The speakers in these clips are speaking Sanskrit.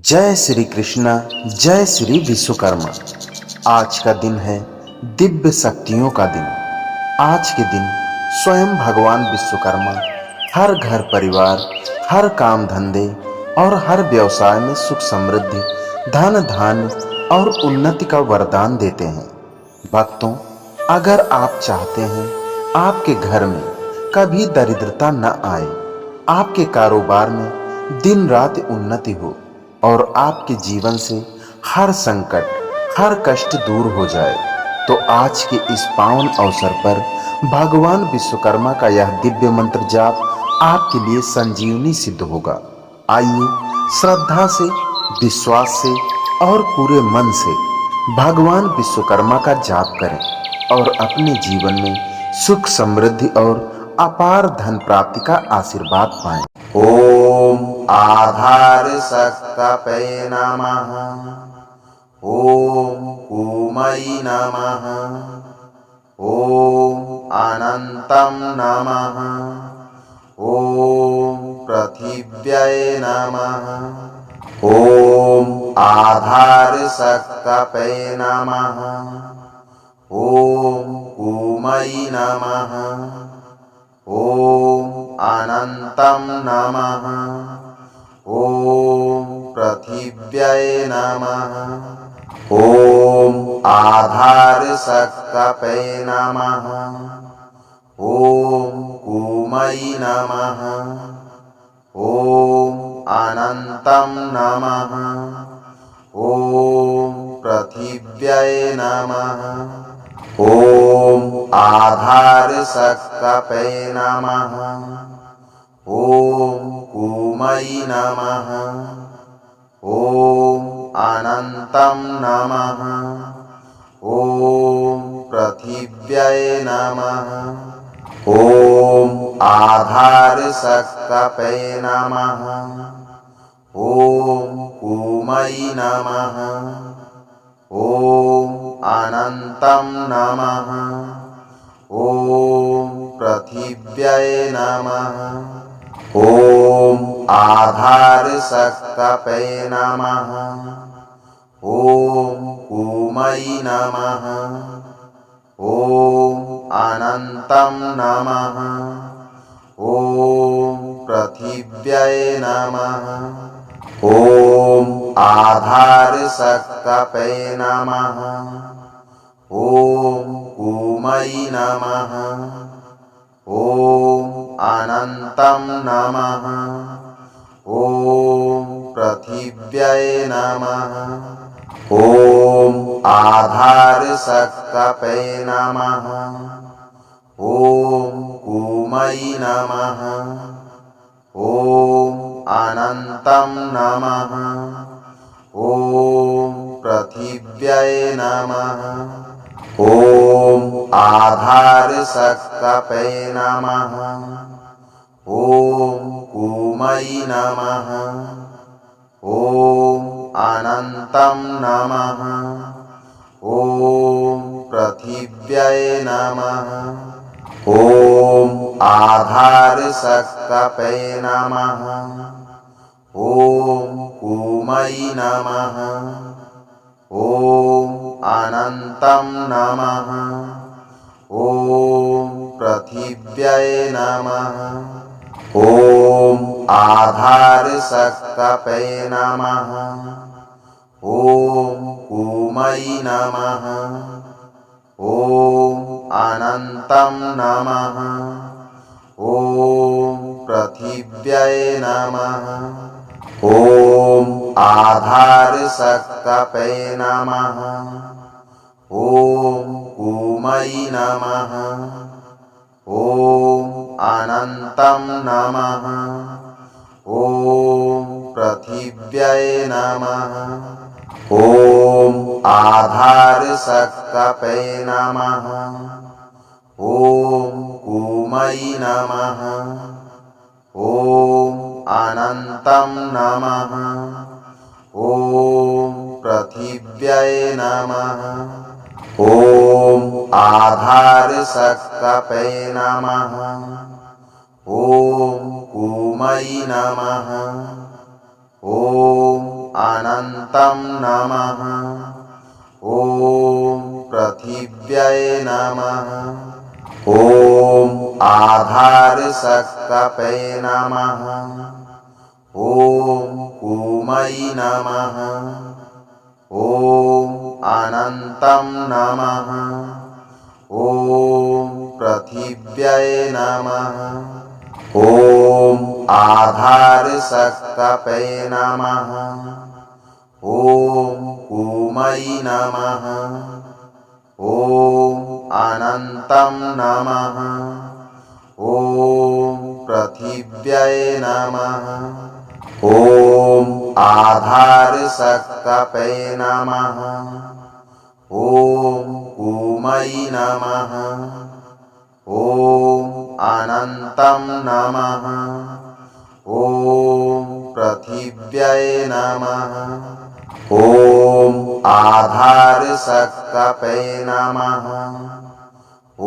जय श्री कृष्ण, जय श्री विश्वकर्मा। आज का दिन है दिव्य शक्तियों का दिन। आज के दिन स्वयं भगवान विश्वकर्मा हर घर परिवार, हर काम धंधे और हर व्यवसाय में सुख समृद्धि, धन धान्य और उन्नति का वरदान देते हैं। भक्तों, अगर आप चाहते हैं आपके घर में कभी दरिद्रता न आए, आपके कारोबार में दिन रात उन्नति हो और आपके जीवन से हर संकट, हर कष्ट दूर हो जाए, तो आज के इस पावन अवसर पर भगवान विश्वकर्मा का यह दिव्य मंत्र जाप आपके लिए संजीवनी सिद्ध होगा। आइए श्रद्धा से, विश्वास से और पूरे मन से भगवान विश्वकर्मा का जाप करें और अपने जीवन में सुख समृद्धि और अपार धन प्राप्ति का आशीर्वाद पाएं। ओम आधार शक्तये नमः। ओम उमई नमः। ओम अनंतं नमः। ओम पृथिव्यै नमः। ओम आधार शक्तये नमः। ओम उमई नमः। ओम अनंतं नमः। ओम पृथिव्यै नमः। ओम आधार शक्तये नमः। ओम उमई नमः। ओम अनंतं नमः। ओम पृथिव्यै नमः। ओम आधार शक्तये नमः। ओम उमई नमः। ओम अनंतं नमः। ओम पृथिव्यै नमः। ओम आधार शक्तये नमः। ओम उमई नमः। ओम अनंतं नमः। ओम पृथिव्यै नमः। ओम आधार शक्तये नमः। ओम उमई नमः। ओम अनंतं नमः। ओम पृथिव्यै नमः। ओम आधार शक्तये नमः। ओम उमई नमः। ओम अनंतं नमः। ओम पृथिव्यै नमः। ओम आधार शक्तये नमः। ओम उमई नमः। ओम अनंतं नमः। ओम पृथिव्यै नमः। ओम आधार शक्तये नमः। ओम उमई नमः। ओम अनंतं नमः। ओम पृथिव्यै नमः। ओम आधार शक्तये नमः। ओम उमई नमः। ओम अनंतं नमः। ओम पृथिव्यै नमः। ओम आधार शक्तये नमः। ओम उमई नमः। ओम अनंतं नमः। ओम पृथिव्यै नमः। ओम आधार शक्तये नमः। ओम उमई नमः। ओम अनंतं नमः। ओम पृथिव्यै नमः। ओम आधार शक्तये नमः। ओम उमई नमः। ओम अनंतं नमः। ओम पृथिव्यै नमः। ओम आधार शक्तये नमः। ओम उमई नमः। ओम अनन्तं नमः। ॐ पृथिव्यै नमः। ॐ आधारशक्तये नमः। ॐ कूमै नमः। ॐ अनन्तं नमः। ॐ पृथिव्यै नमः। ॐ आधारशक्तये नमः। ॐ कूमै नमः। ॐ अनन्तं नमः। ॐ पृथिव्यै नमः। ॐ आधारशक्तये नमः। ॐ कूमै नमः। ॐ अनन्तं नमः। ॐ पृथिव्यै नमः। ॐ आधारशक्तये नमः। ॐ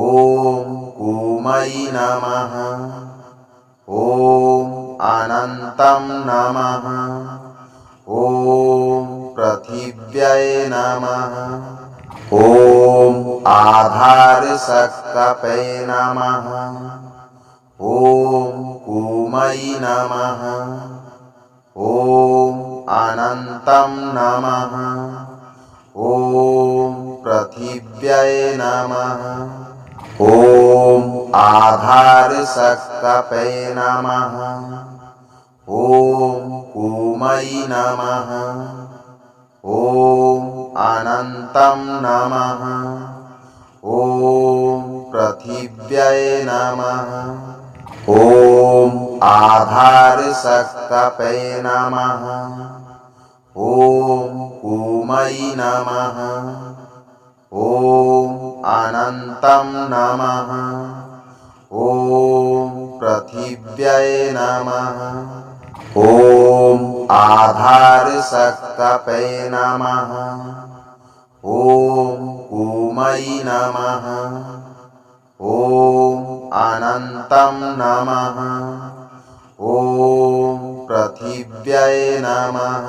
कूमै नमः। ॐ अनन्तं नमः। ॐ पृथिव्यै नमः। ॐ आधारशक्तये नमः। ॐ कूमै नमः। ॐ अनन्तं नमः। ॐ पृथिव्यै नमः। ॐ आधारशक्तये नमः। ॐ कूमै नमः। ॐ अनन्तं नमः। ॐ पृथिव्यै नमः। ॐ आधारशक्तये नमः। ॐ कूमै नमः। ॐ अनन्तं नमः। ॐ पृथिव्यै नमः। ॐ आधारशक्तये नमः। ॐ कूमै नमः। ॐ अनन्तं नमः। ॐ पृथिव्यै नमः।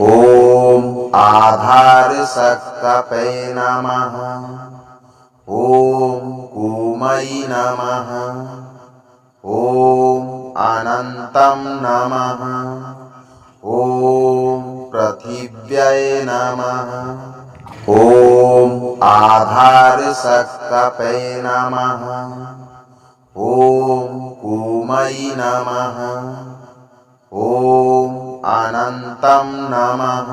ॐ आधारशक्तये नमः। ॐ कूमै नमः। ॐ अनन्तं नमः। ॐ पृथिव्यै नमः। ॐ आधारशक्तये नमः। ॐ कूमै नमः। ॐ अनन्तं नमः।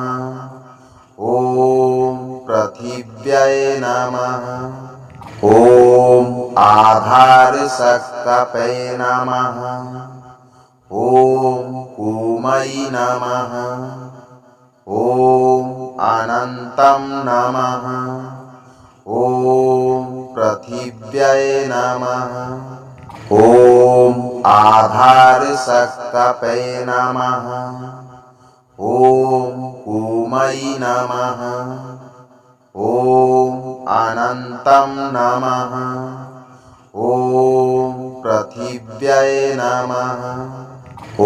ॐ पृथिव्यै नमः। ॐ आधारशक्तये नमः। ॐ कूमै नमः। ॐ अनन्तं नमः। ॐ पृथिव्यै नमः। ॐ आधारशक्तये नमः। ॐ कूमै नमः। ॐ अनन्तं नमः। ॐ पृथिव्यै नमः। ॐ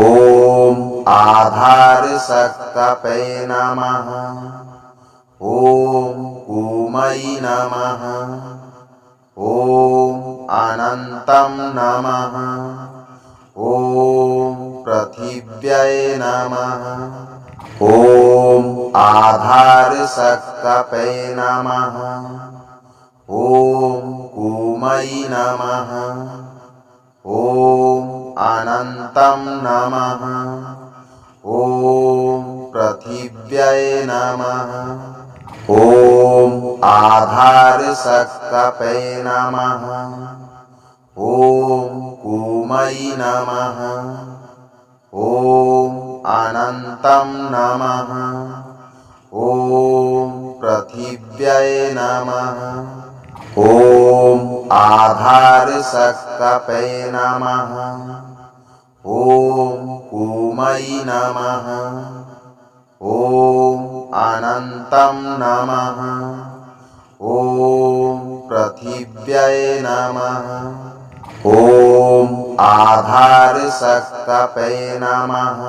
आधारशक्तये नमः। ॐ कूमै नमः। ॐ अनन्तं नमः। ॐ पृथिव्यै नमः। ॐ आधारशक्तये नमः। ॐ कूमै नमः। ॐ अनन्तं नमः। ॐ पृथिव्यै नमः। ॐ आधारशक्तये नमः। ॐ कूमै नमः। ॐ अनन्तं नमः। ॐ पृथिव्यै नमः। ॐ आधारशक्तये नमः। ॐ कूमै नमः। ॐ अनन्तं नमः। ॐ पृथिव्यै नमः। ॐ आधारशक्तये नमः।